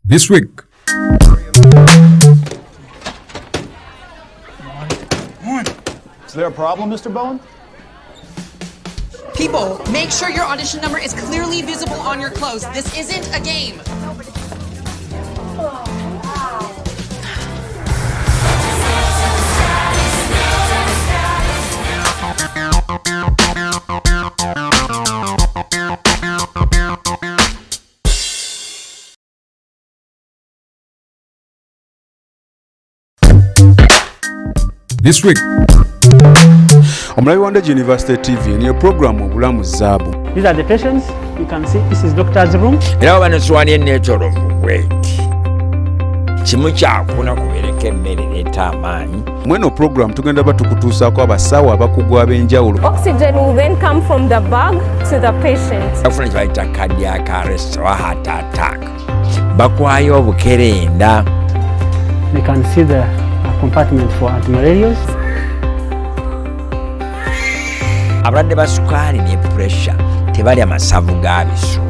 This week. Is there a problem, Mr. Bowen? People, make sure your audition number is clearly visible on your clothes. This isn't a game. This week. Omulabi wa Ndejje University TV niyo programu obulamu zaabu. These are the patients. You can see this is doctor's room. Era bano swani netoro wait. Kimu kyakuna kubereka emmere leeta amaanyi. Mweno program tugenda batukutuusaako abasawo abakugu ab'enjawulo. Oxygen will then come from the bag to the patient. Afuna kye bayita cardiac arrest or heart attack. Bakwayo obukerenda. You can see the compartment for antimalarials. Abalwadde ba sukaali ne pressure tebalya masavu ga bisu.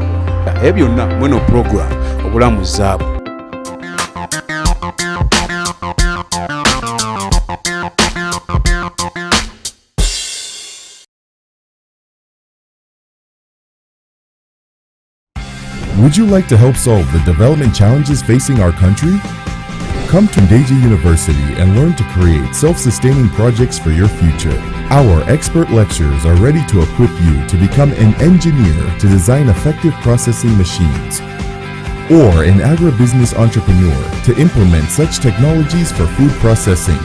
Ebyo byonna mweno program obulamu zaabu. Would you like to help solve the development challenges facing our country? Come to Ndejje University and learn to create self-sustaining projects for your future. Our expert lecturers are ready to equip you to become an engineer to design effective processing machines, or an agribusiness entrepreneur to implement such technologies for food processing,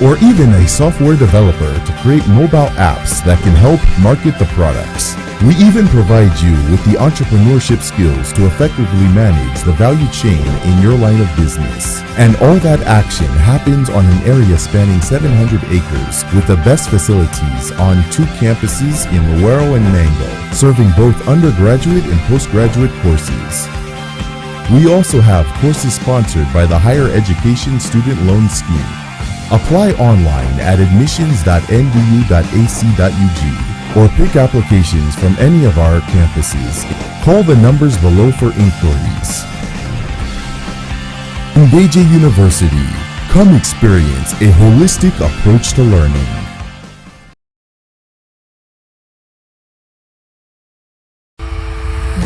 or even a software developer to create mobile apps that can help market the products. We even provide you with the entrepreneurship skills to effectively manage the value chain in your line of business. And all that action happens on an area spanning 700 acres with the best facilities on 2 campuses in Luero and Mango, serving both undergraduate and postgraduate courses. We also have courses sponsored by the Higher Education Student Loan Scheme. Apply online at admissions.ndu.ac.ug or pick applications from any of our campuses. Call the numbers below for inquiries. Ndejje University. Come experience a holistic approach to learning.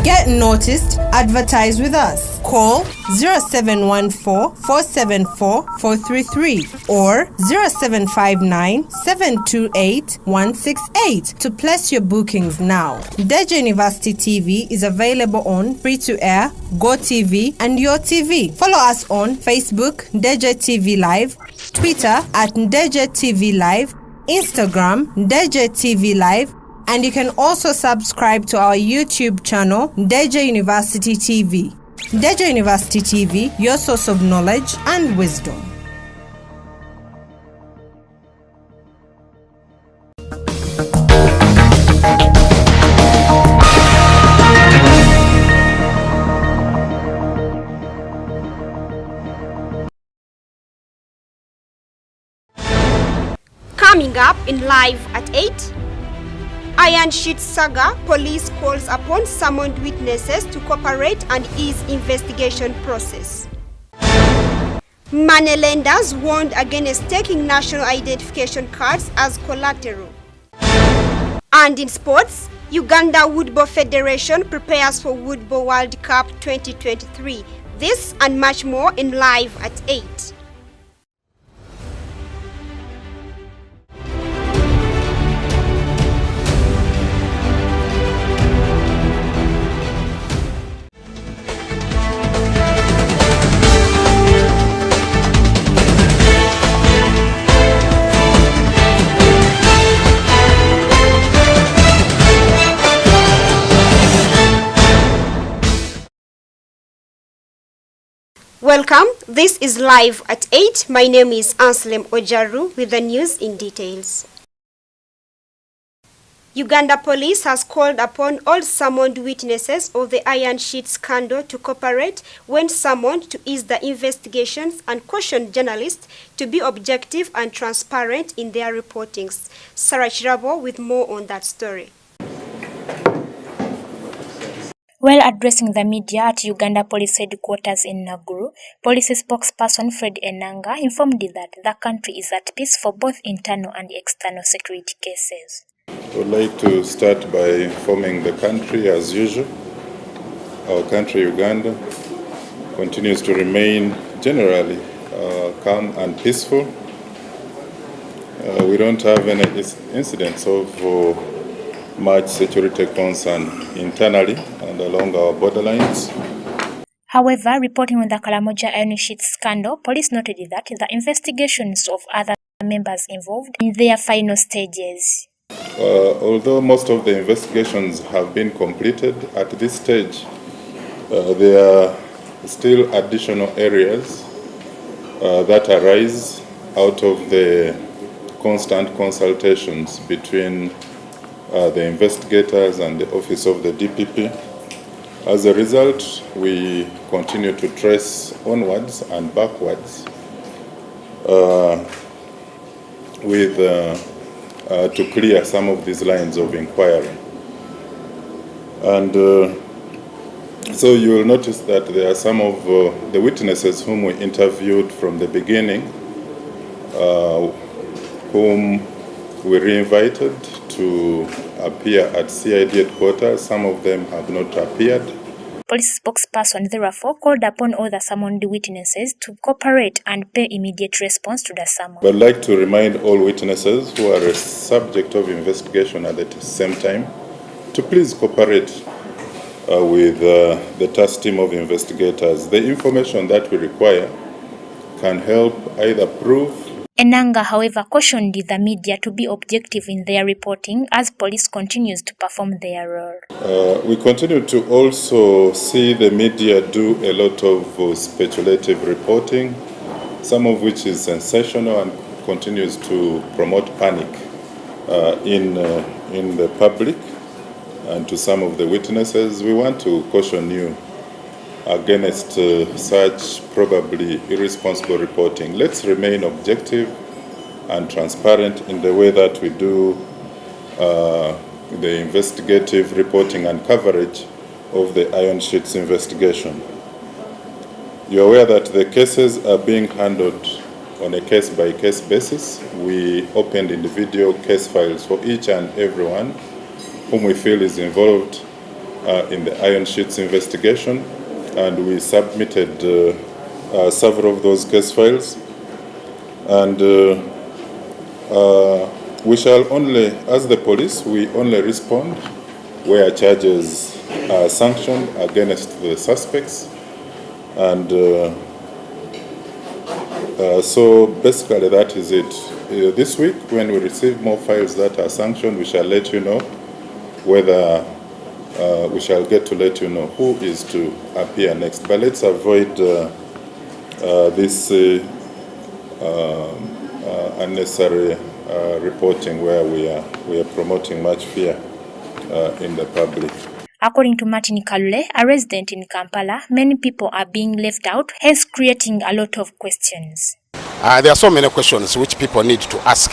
Get noticed, advertise with us. Call 0714-474-433 or 0759-728-168 to place your bookings now. Ndejje University TV is available on free-to-air, GoTV and Your TV. Follow us on Facebook, Ndejje TV Live, Twitter at Ndejje TV Live, Instagram, Ndejje TV Live, and you can also subscribe to our YouTube channel, Ndejje University TV. Ndejje University TV, your source of knowledge and wisdom. Coming up in Live at 8. Iron Sheet Saga, police calls upon summoned witnesses to cooperate and ease investigation process. Money lenders warned against taking national identification cards as collateral. And in sports, Uganda Woodball Federation prepares for Woodball World Cup 2023. This and much more in Live at 8. Welcome, this is Live at 8. My name is ANSLEM OJARU with the news in details. Uganda Police has called upon all summoned witnesses of the Iron Sheet scandal to cooperate when summoned to ease the investigations and caution journalists to be objective and transparent in their reportings. Sarah Chirabo with more on that story. While addressing the media at Uganda Police Headquarters in Naguru, police spokesperson Fred Enanga informed that the country is at peace for both internal and external security cases. I would like to start by informing the country as usual. Our country, Uganda, continues to remain generally calm and peaceful. We don't have any incidents of much security concern internally and along our borderlines. However, reporting on the Karamoja iron sheet scandal, police noted that the investigations of other members involved in their final stages. Although most of the investigations have been completed at this stage, there are still additional areas that arise out of the constant consultations between the investigators and the office of the DPP. As a result, we continue to trace onwards and backwards to clear some of these lines of inquiry. And so you will notice that there are some of the witnesses whom we interviewed from the beginning, whom we reinvited to appear at CID headquarters. Some of them have not appeared. Police spokesperson therefore called upon all the summoned witnesses to cooperate and pay immediate response to the summons. But I'd like to remind all witnesses who are a subject of investigation at the same time to please cooperate with the task team of investigators. The information that we require can help either prove. Enanga, however, cautioned the media to be objective in their reporting as police continues to perform their role. We continue to also see the media do a lot of speculative reporting, some of which is sensational and continues to promote panic in the public and to some of the witnesses. We want to caution you against such probably irresponsible reporting. Let's remain objective and transparent in the way that we do the investigative reporting and coverage of the Iron Sheets investigation. You're aware that the cases are being handled on a case-by-case basis. We opened individual case files for each and everyone whom we feel is involved in the Iron Sheets investigation, and we submitted several of those case files. And we shall only, as the police, we only respond where charges are sanctioned against the suspects. And so basically that is it. This week, when we receive more files that are sanctioned, we shall let you know whether we shall get to let you know who is to appear next. But let's avoid this unnecessary reporting where we are promoting much fear in the public. According to Martin Kalule, a resident in Kampala, many people are being left out, hence creating a lot of questions. There are so many questions which people need to ask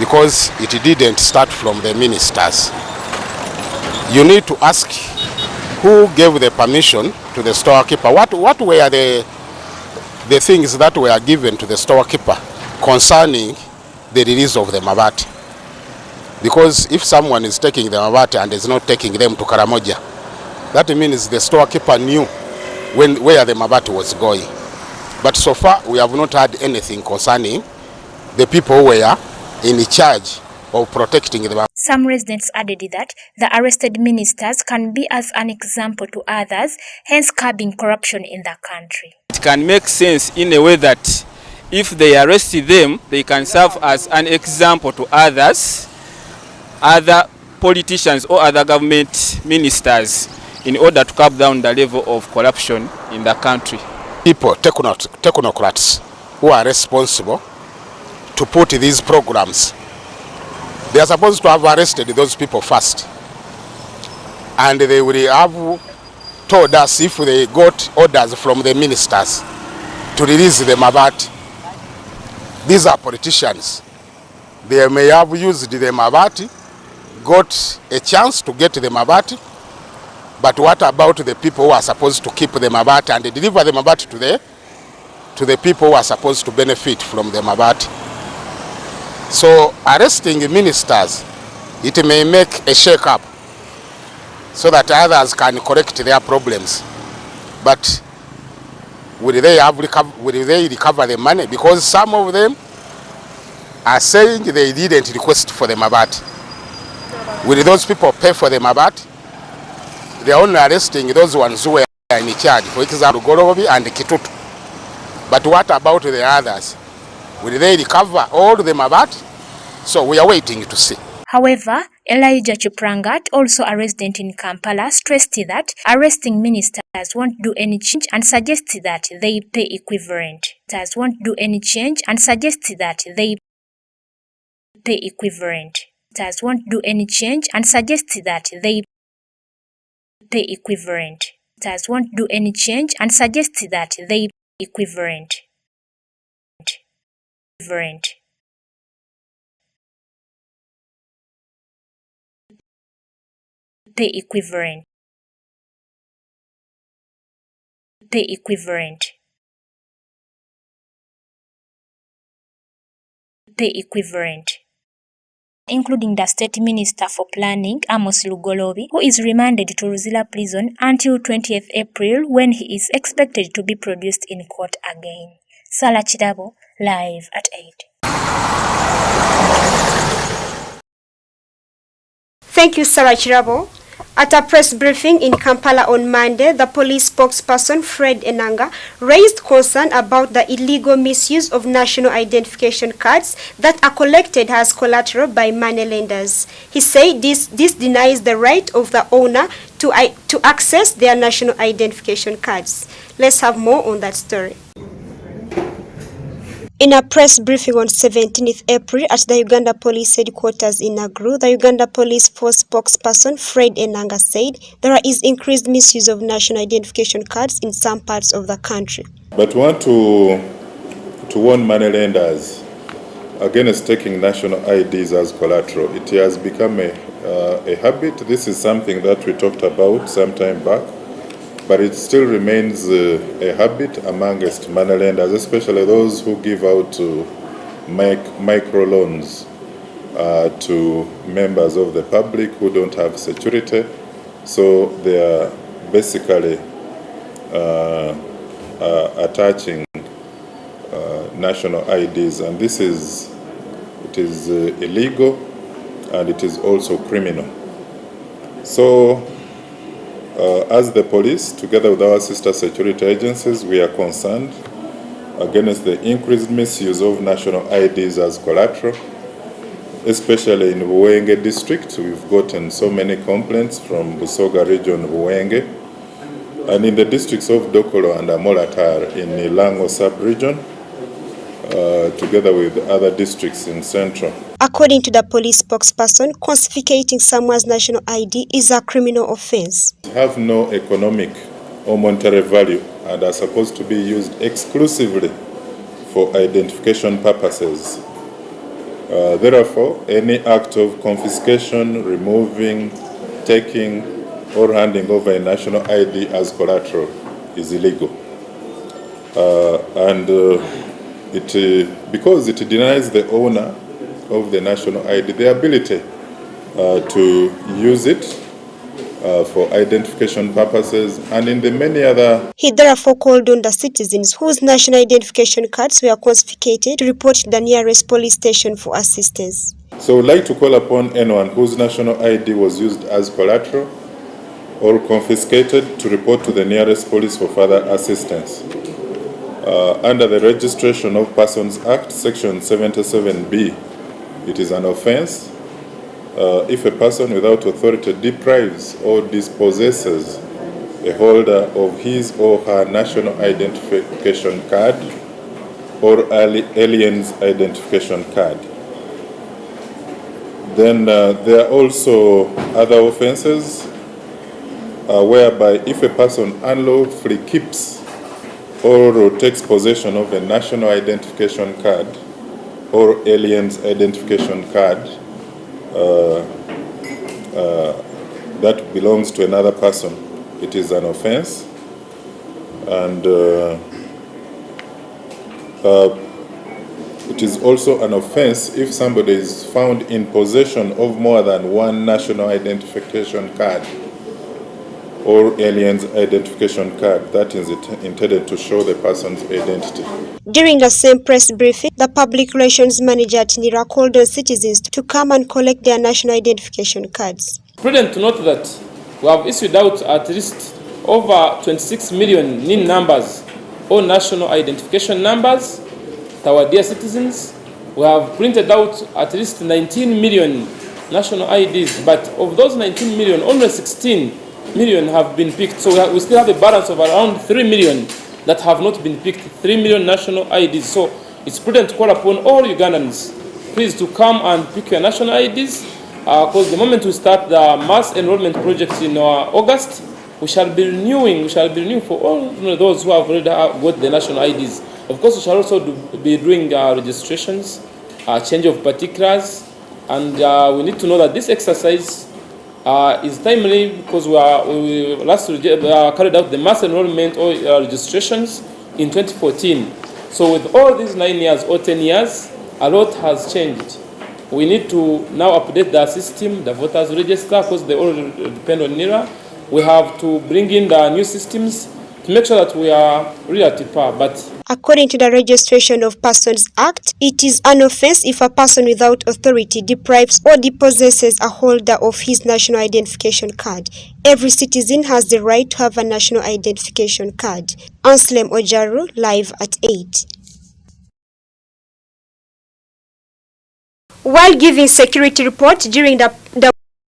because it didn't start from the ministers. You need to ask who gave the permission to the storekeeper. What were the things that were given to the storekeeper concerning the release of the mabati? Because if someone is taking the mabati and is not taking them to Karamoja, that means the storekeeper knew where the mabati was going. But so far we have not had anything concerning the people who were in charge of protecting the mabati. Some residents added that the arrested ministers can be as an example to others, hence curbing corruption in the country. It can make sense in a way that if they arrest them, they can serve as an example to others, other politicians or other government ministers, in order to curb down the level of corruption in the country. People, technocrats, who are responsible to put these programs, they are supposed to have arrested those people first. And they will have told us if they got orders from the ministers to release the mabati. These are politicians. They may have used the mabati, got a chance to get the mabati, But what about the people who are supposed to keep the mabati and deliver the mabati to the people who are supposed to benefit from the mabati? So arresting ministers, it may make a shake-up so that others can correct their problems. But will they recover the money? Because some of them are saying they didn't request for the mabati. Will those people pay for the mabati? They are only arresting those ones who were in charge, for example, Gorobi and Kitutu. But what about the others? Will they recover all the mabati? So we are waiting to see. However, Elijah Chuprangat, also a resident in Kampala, stressed that arresting ministers won't do any change and suggested that they pay equivalent. Ministers won't do any change and suggested that they pay equivalent. Ministers won't do any change and suggested that they pay equivalent. Ministers won't do any change and suggested that they pay equivalent. Pay equivalent. Pay equivalent. Pay equivalent. Including the State Minister for Planning, Amos Lugolobi, who is remanded to Ruzila Prison until 20th April when he is expected to be produced in court again. Sarah Chidabo, live at 8. Thank you, Sarah Chirabo. At a press briefing in Kampala on Monday, the police spokesperson Fred Enanga raised concern about the illegal misuse of national identification cards that are collected as collateral by moneylenders. He said this denies the right of the owner to access their national identification cards. Let's have more on that story. In a press briefing on 17th April at the Uganda Police Headquarters in Naguru, the Uganda Police Force spokesperson Fred Enanga said there is increased misuse of national identification cards in some parts of the country. But we want to warn moneylenders against taking national IDs as collateral. It has become a habit. This is something that we talked about some time back, but it still remains a habit amongst moneylenders, especially those who give out microloans to members of the public who don't have security. So they are basically attaching national IDs, and it is illegal and it is also criminal. So as the police, together with our sister security agencies, we are concerned against the increased misuse of national IDs as collateral, especially in Buwenge district. We've gotten so many complaints from Busoga region, Buwenge, and in the districts of Dokolo and Amolatar in Ilango sub-region, together with other districts in Central. According to the police spokesperson, confiscating someone's national ID is a criminal offense. Have no economic or monetary value and are supposed to be used exclusively for identification purposes. Therefore, any act of confiscation, removing, taking, or handing over a national ID as collateral is illegal. Because it denies the owner of the national ID the ability to use it for identification purposes and in the many other. He therefore called on the citizens whose national identification cards were confiscated to report to the nearest police station for assistance. So we'd like to call upon anyone whose national ID was used as collateral or confiscated to report to the nearest police for further assistance. Under the Registration of Persons Act, Section 77B, it is an offense if a person without authority deprives or dispossesses a holder of his or her national identification card or alien's identification card. Then there are also other offenses whereby if a person unlawfully keeps or takes possession of a national identification card or alien's identification card that belongs to another person, it is an offense. And it is also an offense if somebody is found in possession of more than one national identification card or alien's identification card that is intended to show the person's identity. During the same press briefing, the public relations manager at NIRA called on citizens to come and collect their national identification cards. Prudent to note that we have issued out at least over 26 million NIN numbers or national identification numbers to our dear citizens. We have printed out at least 19 million national IDs, but of those 19 million, only 16 million have been picked. So we still have a balance of around 3 million that have not been picked, 3 million national IDs. So it's prudent to call upon all Ugandans, please, to come and pick your national IDs, because the moment we start the mass enrollment project in August, we shall be renewing for all those who have already got the national IDs. Of course, we shall also be doing registrations, change of particulars, and we need to know that this exercise is timely because we last carried out the mass enrollment or registrations in 2014. So with all these 9 years or 10 years, a lot has changed. We need to now update the system, the voters register, because they all depend on NIRA. We have to bring in the new systems to make sure that we are really at par. But according to the Registration of Persons Act, it is an offense if a person without authority deprives or depossesses a holder of his national identification card. Every citizen has the right to have a national identification card. ANSLEM OJARU, live at 8. While giving security report during the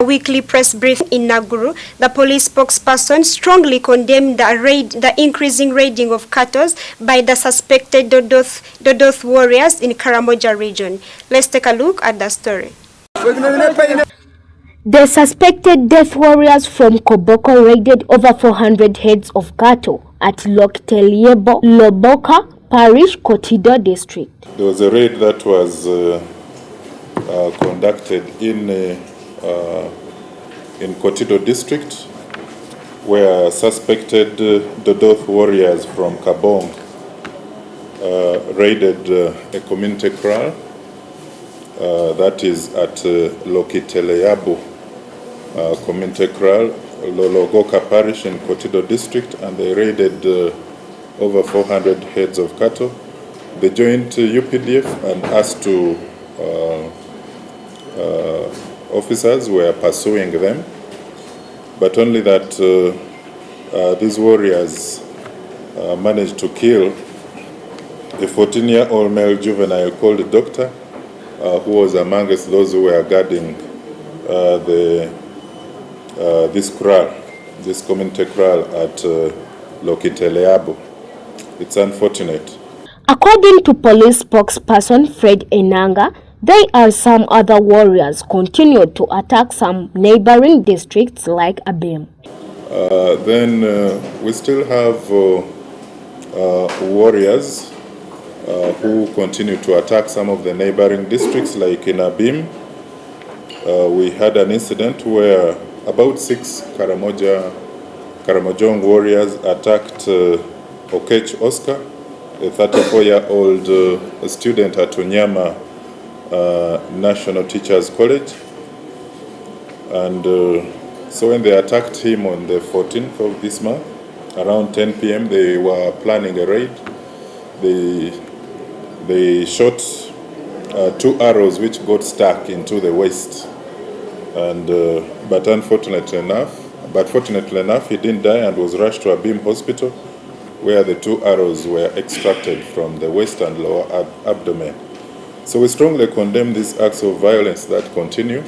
weekly press briefing in Nakuru, the police spokesperson strongly condemned the increasing raiding of cattle by the suspected Dodoth warriors in Karamoja region. Let's take a look at the story. The suspected death warriors from Koboko raided over 400 heads of cattle at Lokiteliebo, Loboka Parish, Kotido district. There was a raid that was conducted in Kotido district, where suspected Dodoth warriors from Kabong raided a community kraal that is at Lokiteliebo community kraal, Lologoka Parish in Kotido district, and they raided over 400 heads of cattle. They joined UPDF and asked to officers were pursuing them, but only that these warriors managed to kill a 14-year-old male juvenile called Doctor, who was amongst those who were guarding this kraal, this community kraal at Lokiteliebo. It's unfortunate. According to police spokesperson Fred Enanga, they and some other warriors continued to attack some neighboring districts like Abim. Then we still have warriors who continue to attack some of the neighboring districts like in Abim. We had an incident where about 6 Karamojong warriors attacked Okech Oscar, a 34-year-old student at Unyama National Teachers College, and so when they attacked him on the 14th of this month, around 10 p.m. they were planning a raid. They shot 2 arrows which got stuck into the waist, and but fortunately enough he didn't die and was rushed to Abim Hospital, where the 2 arrows were extracted from the waist and lower abdomen. So we strongly condemn these acts of violence that continue.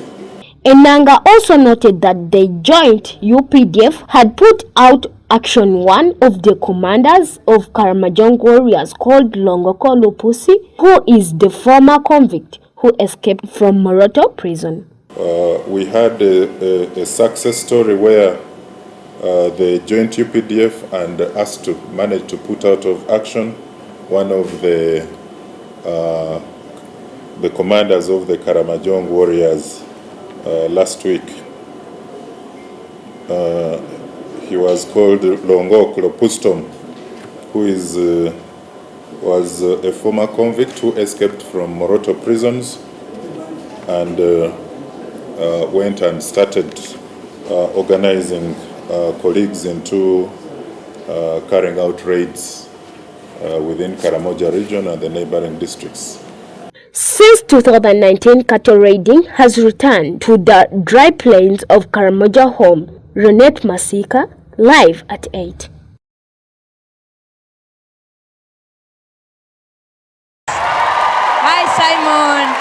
Enanga also noted that the joint UPDF had put out Action 1 of the commanders of Karamojong warriors called Longoko Lupusi, who is the former convict who escaped from Moroto prison. We had a success story where the joint UPDF and ASTU managed to put out of action one of the commanders of the Karamojong warriors last week. he was called Longo Klopustom, who was a former convict who escaped from Moroto prisons and went and started organizing colleagues into carrying out raids within Karamoja region and the neighboring districts. Since 2019, cattle raiding has returned to the dry plains of Karamoja home. Ronette Masika, live at 8. Hi, Simon.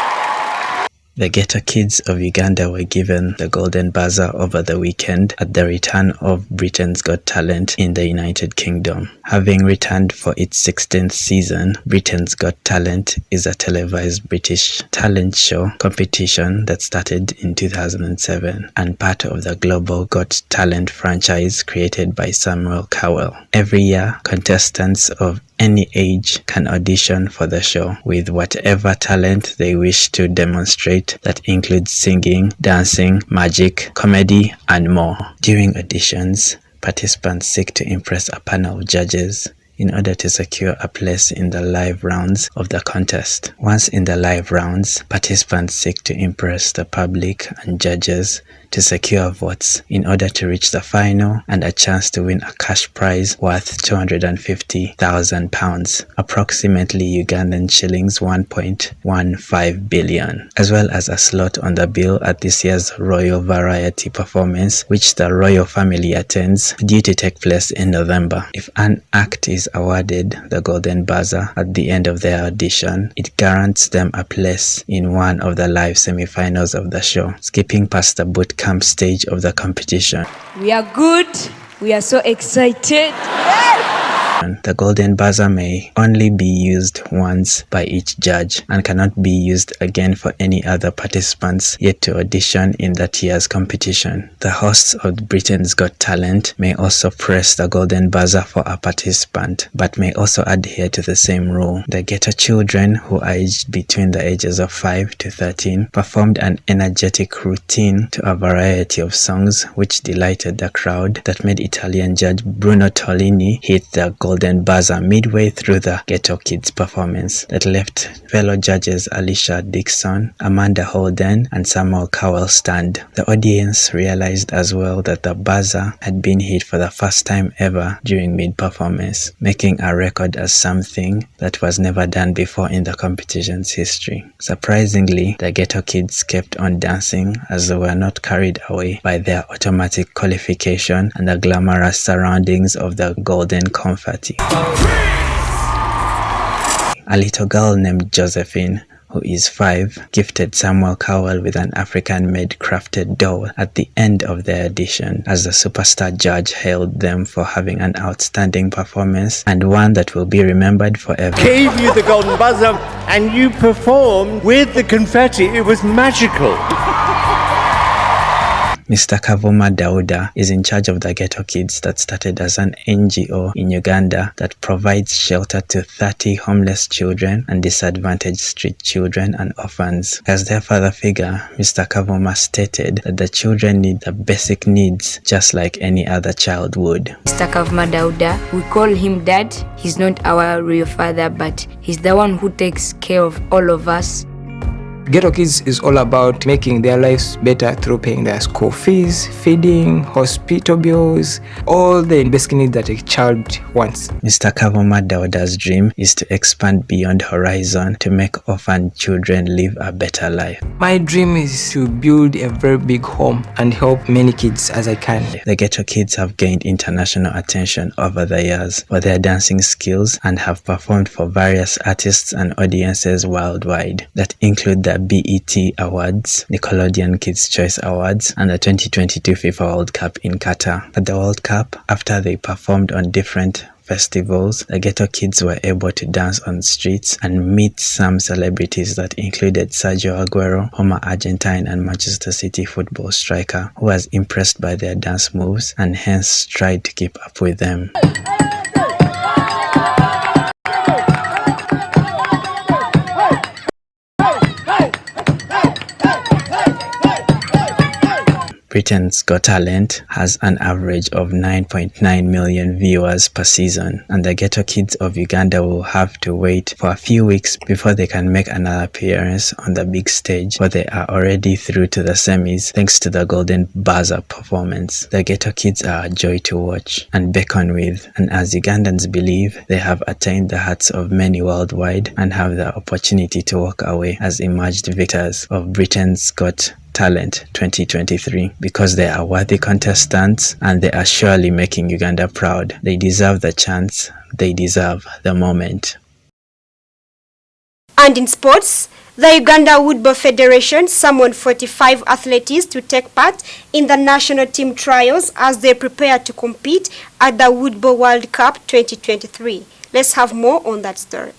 The ghetto kids of Uganda were given the Golden Buzzer over the weekend at the return of Britain's Got Talent in the United Kingdom. Having returned for its 16th season, Britain's Got Talent is a televised British talent show competition that started in 2007 and part of the Global Got Talent franchise created by Samuel Cowell. Every year, contestants of any age can audition for the show with whatever talent they wish to demonstrate. That includes singing, dancing, magic, comedy, and more. During auditions, participants seek to impress a panel of judges in order to secure a place in the live rounds of the contest. Once in the live rounds, participants seek to impress the public and judges to secure votes in order to reach the final and a chance to win a cash prize worth £250,000, approximately Ugandan shillings 1.15 billion, as well as a slot on the bill at this year's Royal Variety Performance, which the royal family attends, due to take place in November. If an act is awarded the Golden Buzzer at the end of their audition, it guarantees them a place in one of the live semi-finals of the show, skipping past the boot camp stage of the competition. We are good. We are so excited. The Golden Buzzer may only be used once by each judge and cannot be used again for any other participants yet to audition in that year's competition. The hosts of Britain's Got Talent may also press the Golden Buzzer for a participant, but may also adhere to the same rule. The ghetto children, who are aged between the ages of 5 to 13, performed an energetic routine to a variety of songs which delighted the crowd, that made Italian judge Bruno Tolini hit the Golden Buzzer midway through the Ghetto Kids performance, that left fellow judges Alicia Dixon, Amanda Holden, and Samuel Cowell stunned. The audience realized as well that the buzzer had been hit for the first time ever during mid-performance, making a record as something that was never done before in the competition's history. Surprisingly, the Ghetto Kids kept on dancing as they were not carried away by their automatic qualification and the glamorous surroundings of the golden confetti. A little girl named Josephine, who is 5, gifted Samuel Cowell with an African-made crafted doll at the end of their audition, as the superstar judge hailed them for having an outstanding performance and one that will be remembered forever. Gave you the Golden Buzzer and you performed with the confetti. It was magical. Mr. Kavuma Dauda is in charge of the Ghetto Kids that started as an NGO in Uganda that provides shelter to 30 homeless children and disadvantaged street children and orphans. As their father figure, Mr. Kavuma stated that the children need the basic needs just like any other child would. Mr. Kavuma Dauda, we call him Dad. He's not our real father, but he's the one who takes care of all of us. Ghetto Kids is all about making their lives better through paying their school fees, feeding, hospital bills, all the basic needs that a child wants. Mr. Kavuma Dauda's dream is to expand beyond horizon to make orphan children live a better life. My dream is to build a very big home and help many kids as I can. The Ghetto Kids have gained international attention over the years for their dancing skills and have performed for various artists and audiences worldwide that include the BET Awards, Nickelodeon Kids' Choice Awards, and the 2022 FIFA World Cup in Qatar. At the World Cup, after they performed on different festivals, the Ghetto Kids were able to dance on streets and meet some celebrities that included Sergio Aguero, former Argentine and Manchester City football striker, who was impressed by their dance moves and hence tried to keep up with them. Britain's Got Talent has an average of 9.9 million viewers per season, and the Ghetto Kids of Uganda will have to wait for a few weeks before they can make another appearance on the big stage, but they are already through to the semis thanks to the Golden Buzzer performance. The Ghetto Kids are a joy to watch and beckon with, and as Ugandans believe, they have attained the hearts of many worldwide and have the opportunity to walk away as emerged victors of Britain's Got Talent 2023 because they are worthy contestants and they are surely making Uganda proud. They deserve the chance, they deserve the moment. And in sports, the Uganda Woodball Federation summoned 45 athletes to take part in the national team trials as they prepare to compete at the Woodball World Cup 2023. Let's have more on that story.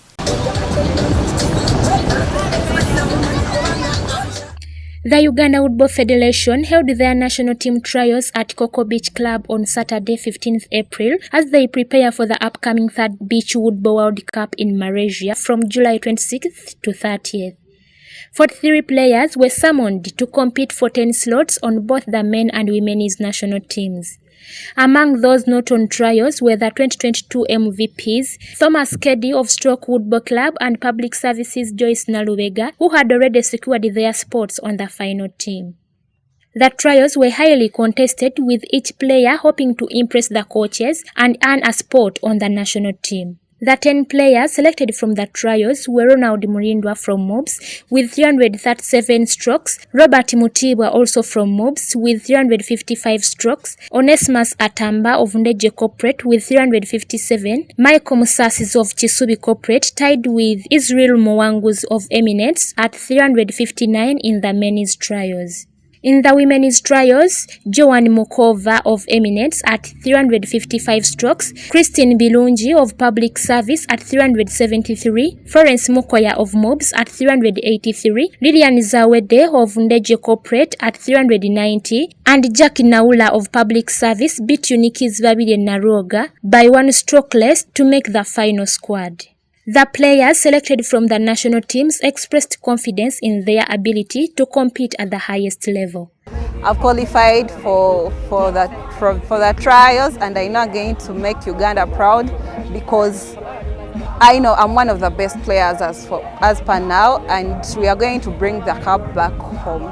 The Uganda Woodball Federation held their national team trials at Coco Beach Club on Saturday, 15th April, as they prepare for the upcoming third Beach Woodball World Cup in Malaysia from July 26th to 30th. 43 players were summoned to compete for 10 slots on both the men and women's national teams. Among those not on trials were the 2022 MVPs, Thomas Keddy of Stroke Woodball Club and Public Services Joyce Naluwega, who had already secured their spots on the final team. The trials were highly contested, with each player hoping to impress the coaches and earn a spot on the national team. The 10 players selected from the trials were Ronald Murindwa from Mobs with 337 strokes, Robert Mutibwa also from Mobs with 355 strokes, Onesimus Atamba of Ndejje Corporate with 357, Michael Musasis of Chisubi Corporate tied with Israel Mwangus of Eminence at 359 in the men's trials. In the women's trials, Joan Mukova of Eminence at 355 strokes, Christine Bilungi of Public Service at 373, Florence Mukoya of Mobs at 383, Lilian Zawede of Ndejje Corporate at 390, and Jackie Naula of Public Service beat Uniki's Babide Naroga by 1 stroke less to make the final squad. The players selected from the national teams expressed confidence in their ability to compete at the highest level. I've qualified for the trials, and I know I'm going to make Uganda proud because I know I'm one of the best players as per now, and we are going to bring the cup back home.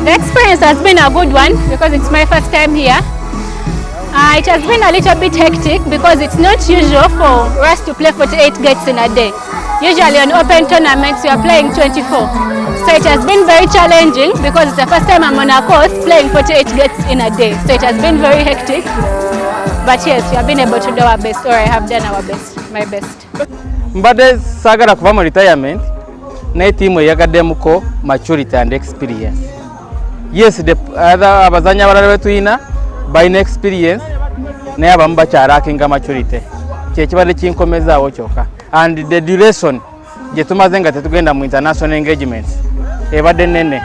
The experience has been a good one because it's my first time here. It has been a little bit hectic because it's not usual for us to play 48 gates in a day. Usually on open tournaments we are playing 24. So it has been very challenging because it's the first time I'm on a course playing 48 gates in a day. So it has been very hectic. But yes, we have been able to do our best, or I have done our best, my best. Mbade sagala kuva mu retirement na team yagademuko maturity and experience. Yes, the other abazanya abalala betuyina by experience naye abamu bakyalakinga maturity kyekibadde kinkomezaawo kyokka, and the duration gye tumaze nga tetugenda mu international engagements ebadde nene.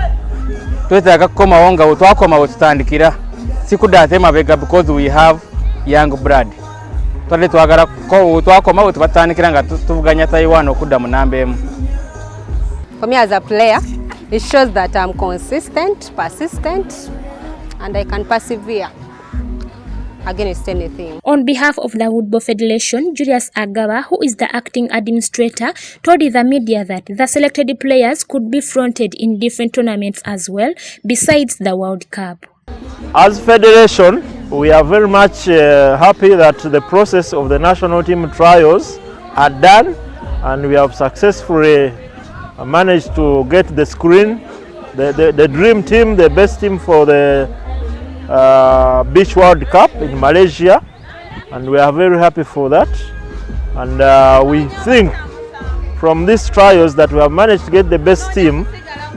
Twetaaga kukomawo nga wetwakomawo tutandikira sikudaate mabega because we have young blood. Twali twagala twakomawo tubatandikira nga tuvuganya Taiwan okudda mu namba emu. For me as a player, it shows that I'm consistent, persistent, and I can persevere against anything. On behalf of the Woodball Federation, Julius Agaba, who is the acting administrator, told the media that the selected players could be fronted in different tournaments as well, besides the World Cup. As Federation, we are very much happy that the process of the national team trials are done, and we have successfully managed to get the screen, the dream team, the best team for the Beach World Cup in Malaysia, and we are very happy for that. And we think from these trials that we have managed to get the best team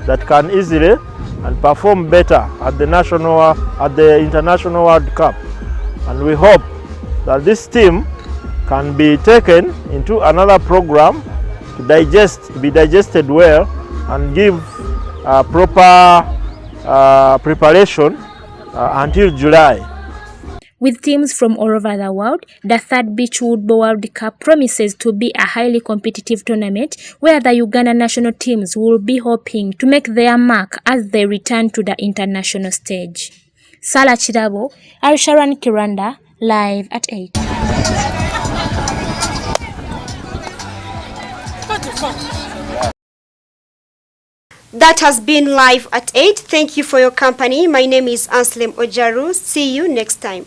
that can easily and perform better at the International World Cup. And we hope that this team can be taken into another program to be digested well and give proper preparation until July. With teams from all over the world, the third Beachwood World Cup promises to be a highly competitive tournament where the Uganda national teams will be hoping to make their mark as they return to the international stage. Sala Chirabo, Arisharan Kiranda, live at 8. That has been Live at 8. Thank you for your company. My name is ANSLEM OJARU. See you next time.